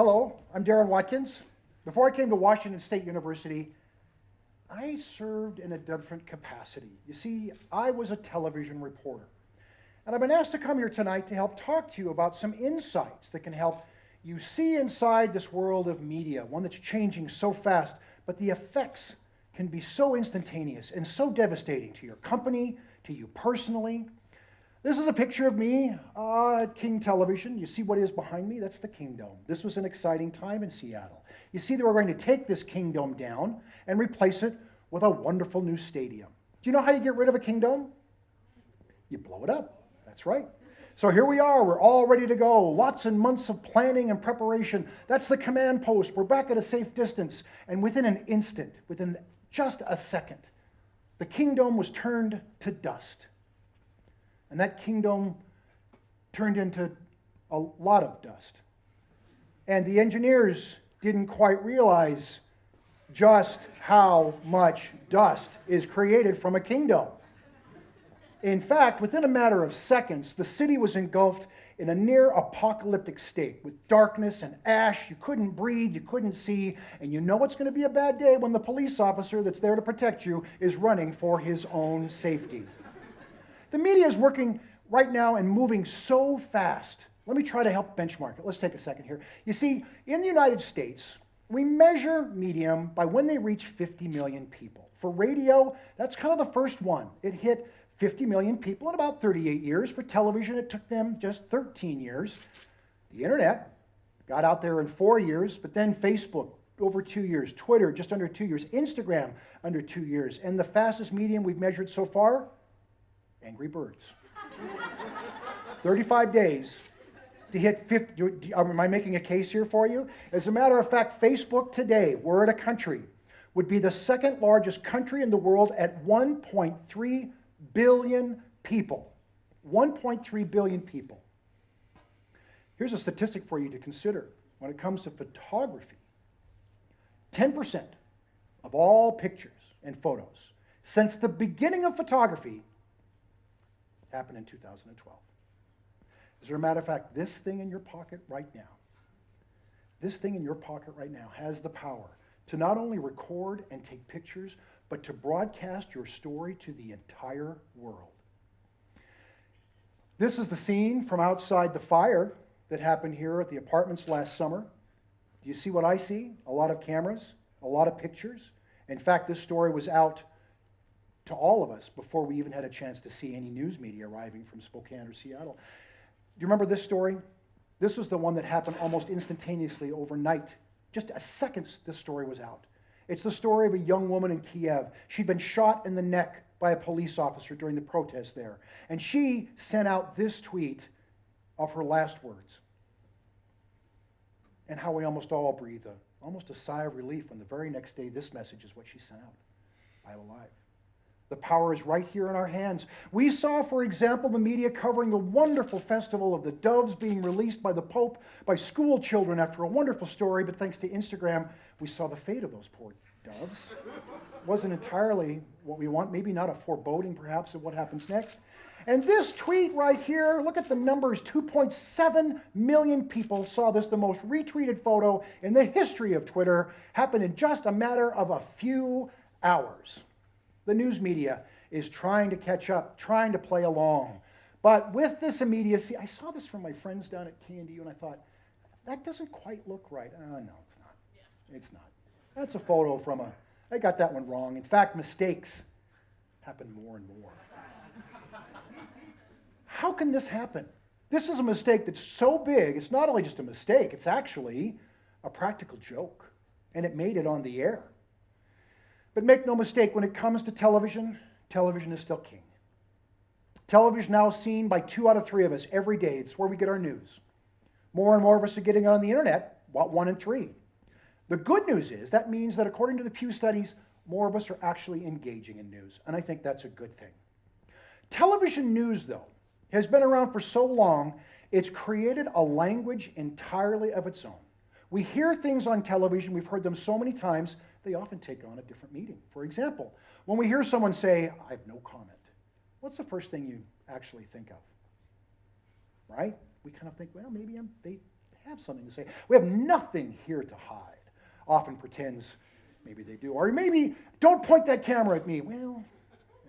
Hello, I'm Darin Watkins. Before I came to Washington State University, I served in a different capacity. You see, I was a television reporter. And I've been asked to come here tonight to help talk to you about some insights that can help you see inside this world of media, one that's changing so fast, but the effects can be so instantaneous and so devastating to your company, to you personally. This is a picture of me at King Television. You see what is behind me? That's the Kingdome. This was an exciting time in Seattle. You see that we're going to take this Kingdome down and replace it with a wonderful new stadium. Do you know how you get rid of a Kingdome? You blow it up. That's right. So here we are. We're all ready to go. Lots and months of planning and preparation. That's the command post. We're back at a safe distance. And within an instant, within just a second, the Kingdome was turned to dust. And that Kingdome turned into a lot of dust. And the engineers didn't quite realize just how much dust is created from a Kingdome. In fact, within a matter of seconds, the city was engulfed in a near apocalyptic state with darkness and ash. You couldn't breathe, you couldn't see, and you know it's going to be a bad day when the police officer that's there to protect you is running for his own safety. The media is working right now and moving so fast. Let me try to help benchmark it. Let's take a second here. You see, in the United States, we measure medium by when they reach 50 million people. For radio, that's kind of the first one. It hit 50 million people in about 38 years. For television, it took them just 13 years. The internet got out there in 4 years, but then Facebook, over 2 years. Twitter, just under 2 years. Instagram, under 2 years. And the fastest medium we've measured so far? Angry Birds. 35 days to hit 50. Am I making a case here for you? As a matter of fact, Facebook today, we're at a country, would be the second largest country in the world at 1.3 billion people. 1.3 billion people. Here's a statistic for you to consider. When it comes to photography, 10% of all pictures and photos since the beginning of photography happened in 2012. As a matter of fact, this thing in your pocket right now, has the power to not only record and take pictures, but to broadcast your story to the entire world. This is the scene from outside the fire that happened here at the apartments last summer. Do you see what I see? A lot of cameras, a lot of pictures. In fact, this story was out to all of us before we even had a chance to see any news media arriving from Spokane or Seattle. Do you remember this story? This was the one that happened almost instantaneously overnight. Just a second this story was out. It's the story of a young woman in Kiev. She'd been shot in the neck by a police officer during the protest there. And she sent out this tweet of her last words. And how we almost all breathed almost a sigh of relief when the very next day this message is what she sent out. I'm alive. The power is right here in our hands. We saw, for example, the media covering the wonderful festival of the doves being released by the Pope by school children after a wonderful story, but thanks to Instagram, we saw the fate of those poor doves. It wasn't entirely what we want, maybe not a foreboding perhaps of what happens next. And this tweet right here, look at the numbers, 2.7 million people saw this, the most retweeted photo in the history of Twitter, happened in just a matter of a few hours. The news media is trying to catch up, trying to play along. But with this immediacy, I saw this from my friends down at KNDU, and I thought, that doesn't quite look right. No, it's not. Yeah. It's not. That's a photo from I got that one wrong. In fact, mistakes happen more and more. How can this happen? This is a mistake that's so big, it's not only just a mistake, it's actually a practical joke. And it made it on the air. But make no mistake, when it comes to television, television is still king. Television now seen by 2 out of 3 of us every day. It's where we get our news. More and more of us are getting on the internet, about 1 in 3. The good news is that means that according to the Pew studies, more of us are actually engaging in news, and I think that's a good thing. Television news, though, has been around for so long, it's created a language entirely of its own. We hear things on television, we've heard them so many times, they often take on a different meaning. For example, when we hear someone say, I have no comment, what's the first thing you actually think of? Right? We kind of think, well, maybe they have something to say. We have nothing here to hide. Often pretends maybe they do. Or maybe, don't point that camera at me. Well,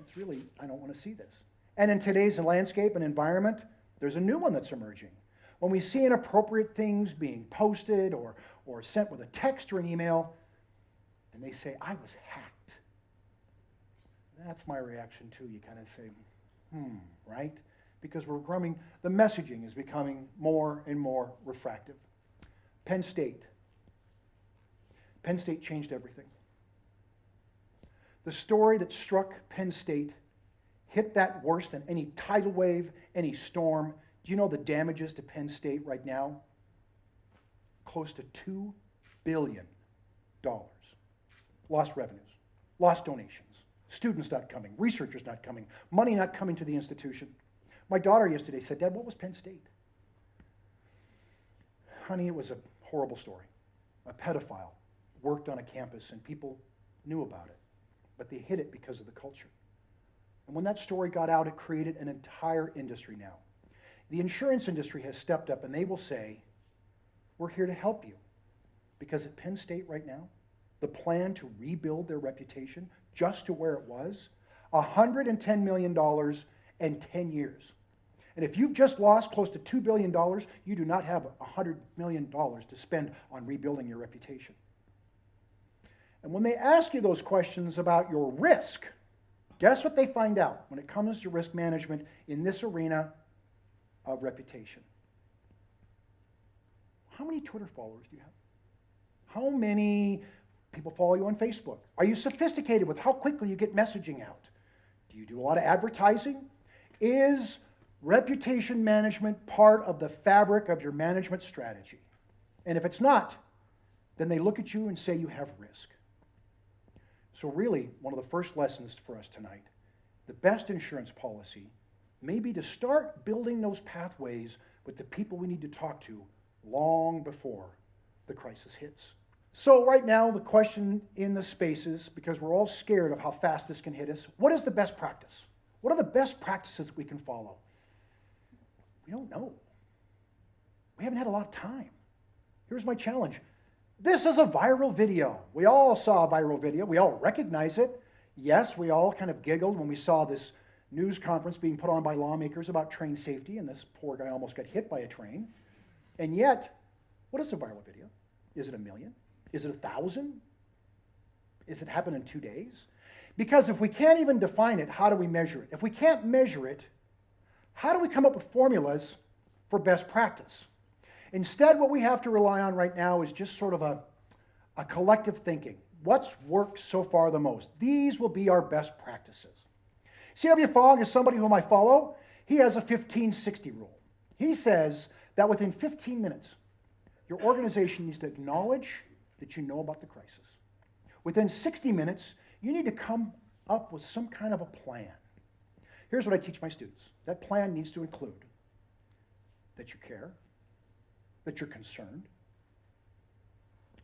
it's really, I don't want to see this. And in today's landscape and environment, there's a new one that's emerging. When we see inappropriate things being posted or sent with a text or an email, and they say, I was hacked. That's my reaction too. You kind of say, right? Because the messaging is becoming more and more refractive. Penn State. Penn State changed everything. The story that struck Penn State hit that worse than any tidal wave, any storm. Do you know the damages to Penn State right now? Close to $2 billion. Lost revenues, lost donations, students not coming, researchers not coming, money not coming to the institution. My daughter yesterday said, Dad, what was Penn State? Honey, it was a horrible story. A pedophile worked on a campus and people knew about it, but they hid it because of the culture. And when that story got out, it created an entire industry now. The insurance industry has stepped up and they will say, we're here to help you. Because at Penn State right now, the plan to rebuild their reputation just to where it was, $110 million in 10 years. And if you've just lost close to $2 billion, you do not have $100 million to spend on rebuilding your reputation. And when they ask you those questions about your risk, guess what they find out when it comes to risk management in this arena of reputation? How many Twitter followers do you have? How many people follow you on Facebook? Are you sophisticated with how quickly you get messaging out? Do you do a lot of advertising? Is reputation management part of the fabric of your management strategy? And if it's not, then they look at you and say you have risk. So really, one of the first lessons for us tonight, the best insurance policy may be to start building those pathways with the people we need to talk to long before the crisis hits. So right now, the question in the spaces, because we're all scared of how fast this can hit us, what is the best practice? What are the best practices we can follow? We don't know. We haven't had a lot of time. Here's my challenge. This is a viral video. We all saw a viral video. We all recognize it. Yes, we all kind of giggled when we saw this news conference being put on by lawmakers about train safety, and this poor guy almost got hit by a train. And yet, what is a viral video? Is it 1 million? Is it 1,000? Is it happen in 2 days? Because if we can't even define it, how do we measure it? If we can't measure it, how do we come up with formulas for best practice? Instead, what we have to rely on right now is just sort of a collective thinking. What's worked so far the most? These will be our best practices. C.W. Fogg is somebody whom I follow. He has a 15-60 rule. He says that within 15 minutes, your organization needs to acknowledge that you know about the crisis. Within 60 minutes, you need to come up with some kind of a plan. Here's what I teach my students. That plan needs to include that you care, that you're concerned,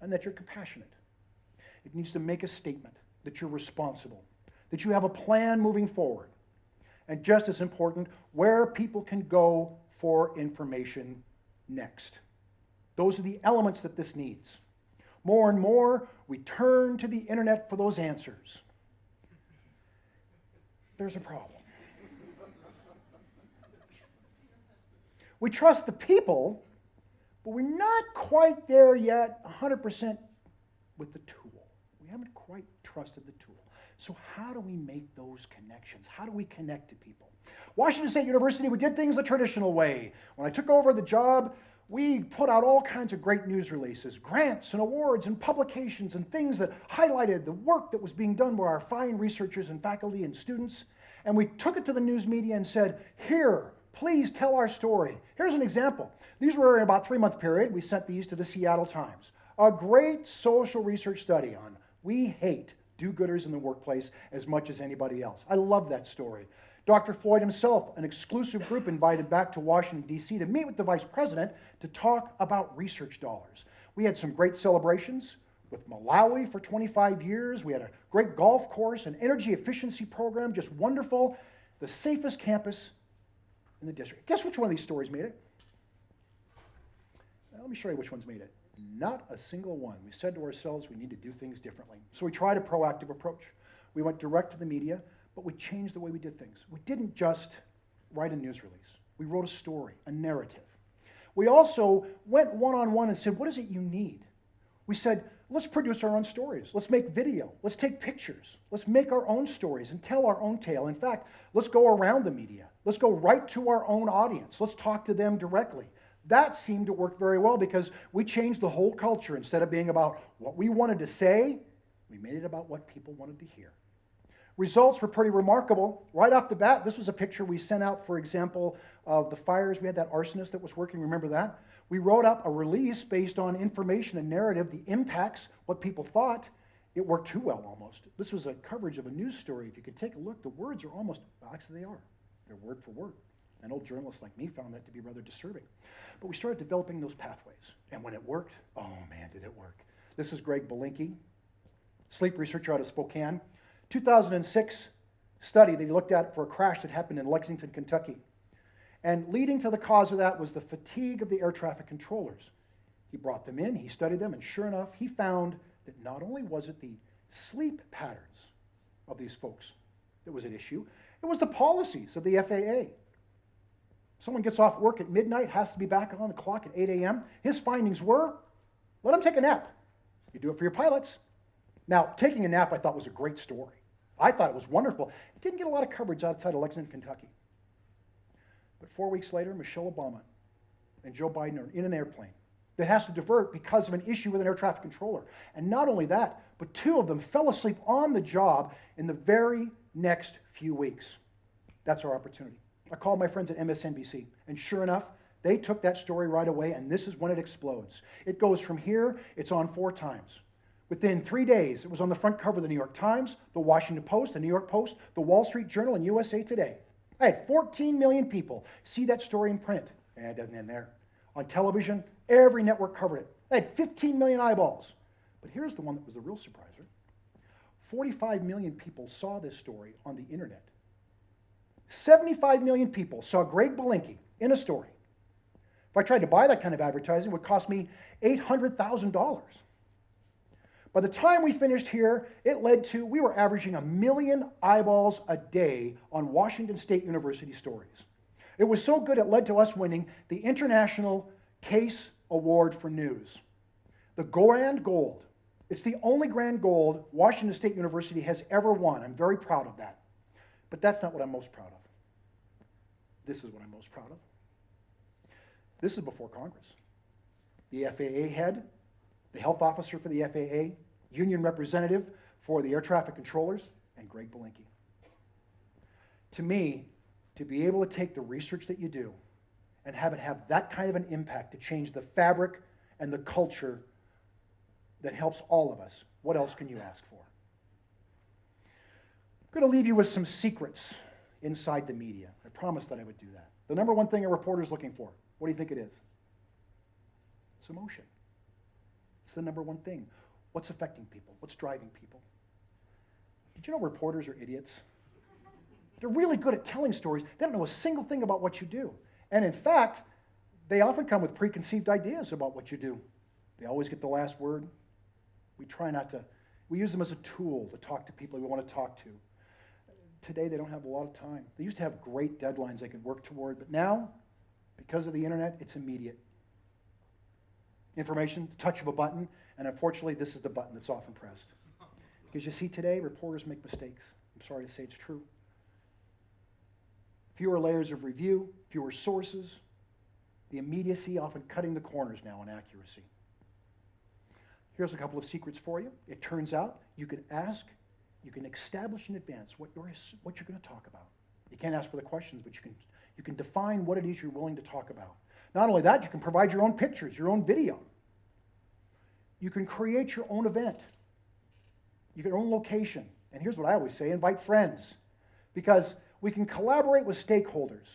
and that you're compassionate. It needs to make a statement that you're responsible, that you have a plan moving forward, and just as important, where people can go for information next. Those are the elements that this needs. More and more, we turn to the internet for those answers. There's a problem. We trust the people, but we're not quite there yet 100% with the tool. We haven't quite trusted the tool. So how do we make those connections? How do we connect to people? Washington State University, we did things the traditional way. When I took over the job, we put out all kinds of great news releases, grants and awards and publications and things that highlighted the work that was being done by our fine researchers and faculty and students. And we took it to the news media and said, here, please tell our story. Here's an example. These were in about a 3-month period. We sent these to the Seattle Times. A great social research study on we hate do-gooders in the workplace as much as anybody else. I love that story. Dr. Floyd himself, an exclusive group invited back to Washington, D.C. to meet with the vice president to talk about research dollars. We had some great celebrations with Malawi for 25 years. We had a great golf course, an energy efficiency program, just wonderful. The safest campus in the district. Guess which one of these stories made it? Let me show you which ones made it. Not a single one. We said to ourselves, we need to do things differently. So we tried a proactive approach. We went direct to the media, but we changed the way we did things. We didn't just write a news release. We wrote a story, a narrative. We also went one-on-one and said, what is it you need? We said, let's produce our own stories. Let's make video. Let's take pictures. Let's make our own stories and tell our own tale. In fact, let's go around the media. Let's go right to our own audience. Let's talk to them directly. That seemed to work very well because we changed the whole culture. Instead of being about what we wanted to say, we made it about what people wanted to hear. Results were pretty remarkable. Right off the bat, this was a picture we sent out, for example, of the fires. We had that arsonist that was working. Remember that? We wrote up a release based on information and narrative, the impacts, what people thought. It worked too well almost. This was a coverage of a news story. If you could take a look, the words are almost, actually they are. They're word for word. An old journalist like me found that to be rather disturbing. But we started developing those pathways. And when it worked, oh man, did it work. This is Greg Belinkie, sleep researcher out of Spokane. 2006 study that he looked at for a crash that happened in Lexington, Kentucky. And leading to the cause of that was the fatigue of the air traffic controllers. He brought them in, he studied them, and sure enough, he found that not only was it the sleep patterns of these folks that was at issue, it was the policies of the FAA. Someone gets off work at midnight, has to be back on the clock at 8 a.m. His findings were, let them take a nap. You do it for your pilots. Now, taking a nap I thought was a great story. I thought it was wonderful. It didn't get a lot of coverage outside of Lexington, Kentucky. But 4 weeks later, Michelle Obama and Joe Biden are in an airplane that has to divert because of an issue with an air traffic controller. And not only that, but two of them fell asleep on the job in the very next few weeks. That's our opportunity. I called my friends at MSNBC, and sure enough, they took that story right away, and this is when it explodes. It goes from here, it's on 4 times. Within 3 days, it was on the front cover of the New York Times, the Washington Post, the New York Post, the Wall Street Journal, and USA Today. I had 14 million people see that story in print. And it doesn't end there. On television, every network covered it. I had 15 million eyeballs. But here's the one that was the real surpriser. 45 million people saw this story on the internet. 75 million people saw Greg Belinkie in a story. If I tried to buy that kind of advertising, it would cost me $800,000. By the time we finished here, it led to, we were averaging 1 million eyeballs a day on Washington State University stories. It was so good it led to us winning the International Case Award for News. The Grand Gold. It's the only Grand Gold Washington State University has ever won. I'm very proud of that. But that's not what I'm most proud of. This is what I'm most proud of. This is before Congress. The FAA head, the health officer for the FAA, union representative for the air traffic controllers, and Greg Belinkie. To me, to be able to take the research that you do and have it have that kind of an impact to change the fabric and the culture that helps all of us, what else can you ask for? I'm going to leave you with some secrets inside the media. I promised that I would do that. The number one thing a reporter is looking for, what do you think it is? It's emotion. It's the number one thing. What's affecting people? What's driving people? Did you know reporters are idiots? They're really good at telling stories. They don't know a single thing about what you do. And in fact, they often come with preconceived ideas about what you do. They always get the last word. We try not to. We use them as a tool to talk to people we want to talk to. Today, they don't have a lot of time. They used to have great deadlines they could work toward, but now, because of the internet, it's immediate. Information, touch of a button, and unfortunately, this is the button that's often pressed. Because you see, today, reporters make mistakes. I'm sorry to say it's true. Fewer layers of review, fewer sources, the immediacy often cutting the corners now on accuracy. Here's a couple of secrets for you. It turns out you can ask, you can establish in advance what you're going to talk about. You can't ask for the questions, but you can define what it is you're willing to talk about. Not only that, you can provide your own pictures, your own video. You can create your own event, your own location. And here's what I always say, invite friends. Because we can collaborate with stakeholders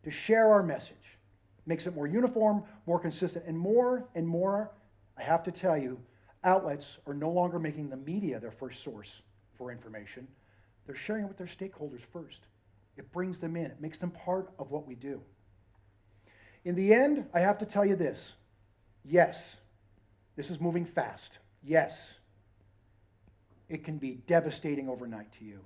to share our message. Makes it more uniform, more consistent, and more, I have to tell you, outlets are no longer making the media their first source for information. They're sharing it with their stakeholders first. It brings them in. It makes them part of what we do. In the end, I have to tell you this. Yes, this is moving fast. Yes, it can be devastating overnight to you.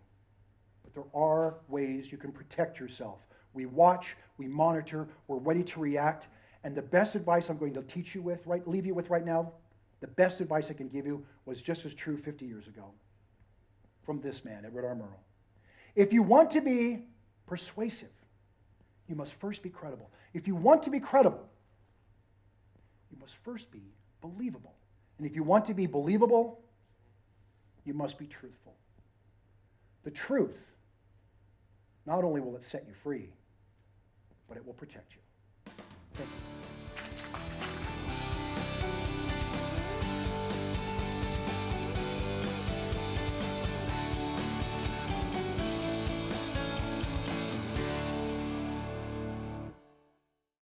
But there are ways you can protect yourself. We watch, we monitor, we're ready to react. And the best advice I'm going to teach you with, leave you with right now, the best advice I can give you was just as true 50 years ago from this man, Edward R. Murrow. If you want to be persuasive, you must first be credible. If you want to be credible, you must first be believable. And if you want to be believable, you must be truthful. The truth, not only will it set you free, but it will protect you. Thank you.